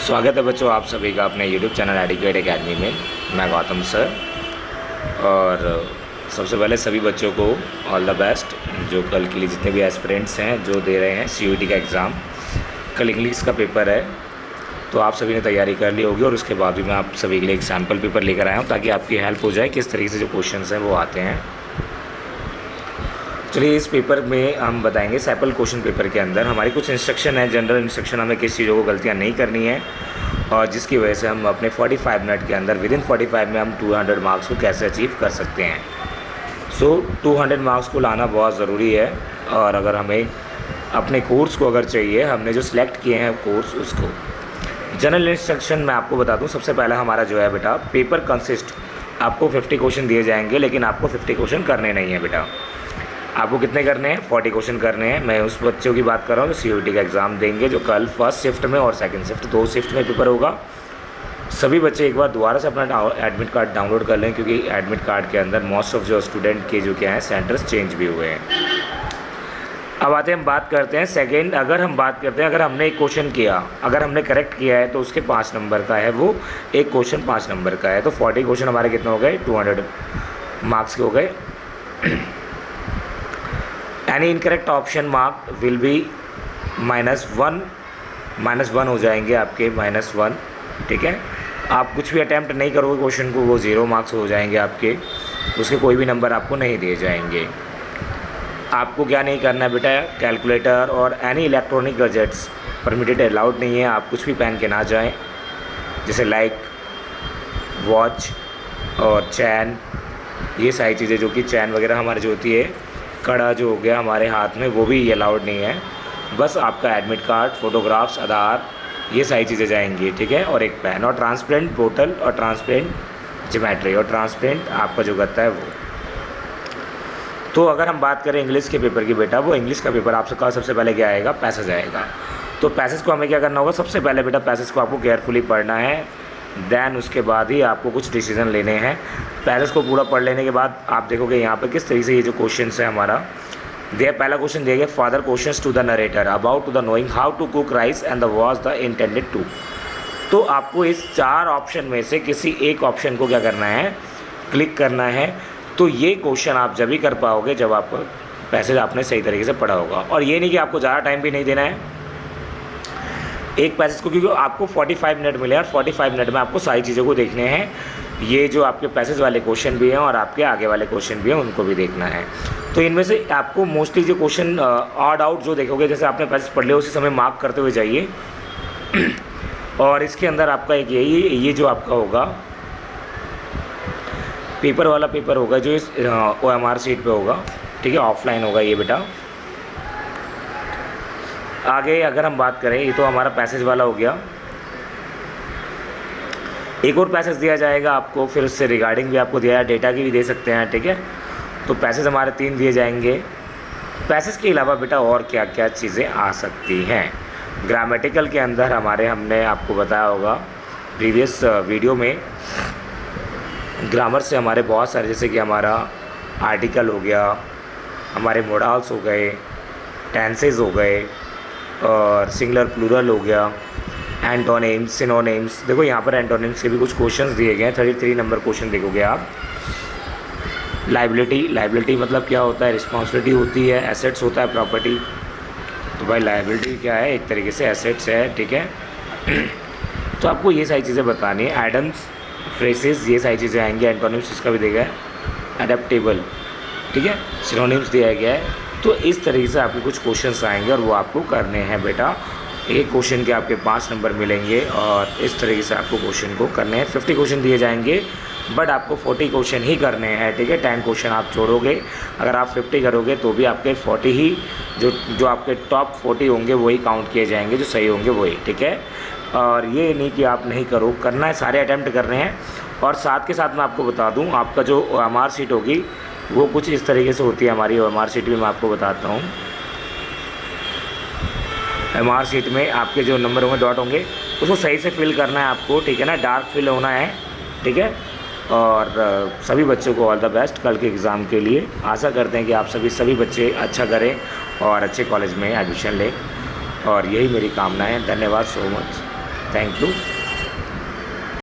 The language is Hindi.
स्वागत है बच्चों आप सभी का अपने YouTube चैनल एडिक्वेट एकेडमी में। मैं गौतम सर। और सबसे पहले सभी बच्चों को ऑल द बेस्ट, जो कल के लिए जितने भी एस्पिरेंट्स हैं जो दे रहे हैं CUET का एग्ज़ाम। कल इंग्लिश का पेपर है तो आप सभी ने तैयारी कर ली होगी, और उसके बाद भी मैं आप सभी के लिए एक सैम्पल पेपर लेकर आया हूँ ताकि आपकी हेल्प हो जाए किस तरीके से जो क्वेश्चन हैं वो आते हैं। चलिए, इस पेपर में हम बताएंगे सैम्पल क्वेश्चन पेपर के अंदर हमारी कुछ इंस्ट्रक्शन है, जनरल इंस्ट्रक्शन, हमें किस चीज़ों को गलतियां नहीं करनी है, और जिसकी वजह से हम अपने 45 मिनट के अंदर विदिन 45 में हम 200 मार्क्स को कैसे अचीव कर सकते हैं। 200 मार्क्स को लाना बहुत ज़रूरी है। और अगर हमें अपने कोर्स को अगर चाहिए, हमने जो सिलेक्ट किए हैं कोर्स, उसको जनरल इंस्ट्रक्शन मैं आपको बता दूँ। सबसे पहला हमारा जो है बेटा, पेपर कंसिस्ट, आपको 50 क्वेश्चन दिए जाएंगे, लेकिन आपको 50 क्वेश्चन करने नहीं है बेटा। आपको कितने करने हैं? 40 क्वेश्चन करने हैं। मैं उस बच्चों की बात कर रहा हूँ जो CUET का एग्ज़ाम देंगे, जो कल फर्स्ट शिफ्ट में और सेकंड शिफ्ट, 2 शिफ्ट में पेपर होगा। सभी बच्चे एक बार दोबारा से अपना एडमिट कार्ड डाउनलोड कर लें, क्योंकि एडमिट कार्ड के अंदर मोस्ट ऑफ जो स्टूडेंट के जो क्या है सेंटर्स चेंज भी हुए हैं। अब आते हैं, हम बात करते हैं सेकेंड। अगर हम बात करते हैं, अगर हमने एक क्वेश्चन किया, अगर हमने करेक्ट किया है तो उसके 5 नंबर का है, वो एक क्वेश्चन 5 नंबर का है, तो 40 क्वेश्चन हमारे कितने हो गए? 200 मार्क्स के हो गए। Any incorrect option mark will be -1 हो जाएंगे आपके, -1। ठीक है, आप कुछ भी अटैम्प्ट नहीं करोगे क्वेश्चन को, वो 0 मार्क्स हो जाएंगे आपके, उसके कोई भी नंबर आपको नहीं दिए जाएंगे। आपको क्या नहीं करना है बेटा? कैलकुलेटर और any electronic gadgets permitted, allowed नहीं है। आप कुछ भी पहन के ना जाएं, जैसे लाइक वॉच और चैन, ये सारी चीज़ें, जो कि चैन वगैरह हमारी जो होती है, कड़ा जो हो गया हमारे हाथ में, वो भी अलाउड नहीं है। बस आपका एडमिट कार्ड, फ़ोटोग्राफ्स, आधार, ये सारी चीज़ें जाएंगी। ठीक है, और एक पेन और ट्रांसपेरेंट बोतल और ट्रांसपेरेंट ज्योमेट्री और ट्रांसपेरेंट आपका जो गत्ता है वो। तो अगर हम बात करें इंग्लिश के पेपर की बेटा, वो इंग्लिश का पेपर आपसे का सबसे पहले क्या आएगा? पैसेज आएगा। तो पैसेज को हमें क्या करना होगा? सबसे पहले बेटा पैसेज को आपको केयरफुली पढ़ना है, देन उसके बाद ही आपको कुछ डिसीजन लेने हैं। पैसेज को पूरा पढ़ लेने के बाद आप देखोगे यहाँ पे किस तरीके से ये जो क्वेश्चन है हमारा दिया। पहला क्वेश्चन दिया गया, father questions to the narrator about to the knowing how to cook rice and the was the intended to. तो आपको इस 4 ऑप्शन में से किसी एक ऑप्शन को क्या करना है? क्लिक करना है। तो ये क्वेश्चन आप जब भी कर पाओगे जब आप पैसेज आपने सही तरीके से पढ़ा होगा। और ये नहीं कि आपको ज़्यादा टाइम भी नहीं देना है एक पैसेज को, क्योंकि आपको 45 मिनट मिले और 45 मिनट में आपको सारी चीज़ों को देखने हैं। ये जो आपके पैसेज वाले क्वेश्चन भी हैं और आपके आगे वाले क्वेश्चन भी हैं, उनको भी देखना है। तो इनमें से आपको मोस्टली जो क्वेश्चन ऑड आउट जो देखोगे, जैसे आपने पैसेज पढ़ लिया उसी समय मार्क करते हुए जाइए। और इसके अंदर आपका एक ये जो आपका होगा पेपर वाला पेपर होगा, जो इस OMR शीट पे होगा। ठीक है, ऑफलाइन होगा ये बेटा। आगे अगर हम बात करें, ये तो हमारा पैसेज वाला हो गया। एक और पैसेज दिया जाएगा आपको, फिर उससे रिगार्डिंग भी आपको दिया है, डेटा की भी दे सकते हैं। ठीक है, तो पैसेज हमारे 3 दिए जाएंगे। पैसेज के अलावा बेटा और क्या क्या चीज़ें आ सकती हैं? ग्रामेटिकल के अंदर हमने आपको बताया होगा प्रीवियस वीडियो में, ग्रामर से हमारे बहुत सारे, जैसे कि हमारा आर्टिकल हो गया, हमारे मोडाल्स हो गए, टेंसेज हो गए, और सिंगुलर प्लूरल हो गया, एंटोनिम्स, सिनोनिम्स। देखो यहाँ पर एंटोनिम्स के भी कुछ क्वेश्चंस दिए गए हैं। 33 नंबर क्वेश्चन देखोगे आप। लाइबिलिटी मतलब क्या होता है? रिस्पॉन्सिबिलिटी होती है, एसेट्स होता है, प्रॉपर्टी। तो भाई लाइबिलिटी क्या है? एक तरीके से एसेट्स है। ठीक है, तो आपको ये सारी चीज़ें बतानी है। एडम्स, फ्रेसेस, ये सारी चीज़ें आएंगी। एंटोनिम्स इसका भी दिया है, अडेप्टेबल। ठीक है, सिनोनिम्स दिया गया है। तो इस तरीके से आपके कुछ क्वेश्चंस आएंगे और वो आपको करने हैं बेटा। एक क्वेश्चन के आपके 5 नंबर मिलेंगे, और इस तरीके से आपको क्वेश्चन को करने हैं। 50 क्वेश्चन दिए जाएंगे, बट आपको 40 क्वेश्चन ही करने हैं। ठीक है, 10 क्वेश्चन आप छोड़ोगे। अगर आप 50 करोगे तो भी आपके 40 ही, जो आपके टॉप 40 होंगे वही काउंट किए जाएंगे, जो सही होंगे वही। ठीक है, और ये नहीं कि आप नहीं करो, करना है, सारे अटैम्प्ट करने हैं। और साथ के साथ मैं आपको बता दूँ, आपका जो OMR शीट होगी वो कुछ इस तरीके से होती है। हमारी OMR शीट भी मैं आपको बताता हूँ। OMR शीट में आपके जो नंबर होंगे, डॉट होंगे, उसको सही से फिल करना है आपको। ठीक है ना, डार्क फिल होना है। ठीक है, और सभी बच्चों को ऑल द बेस्ट कल के एग्ज़ाम के लिए। आशा करते हैं कि आप सभी बच्चे अच्छा करें और अच्छे कॉलेज में एडमिशन लें, और यही मेरी कामना है। धन्यवाद सो मच। Thank you.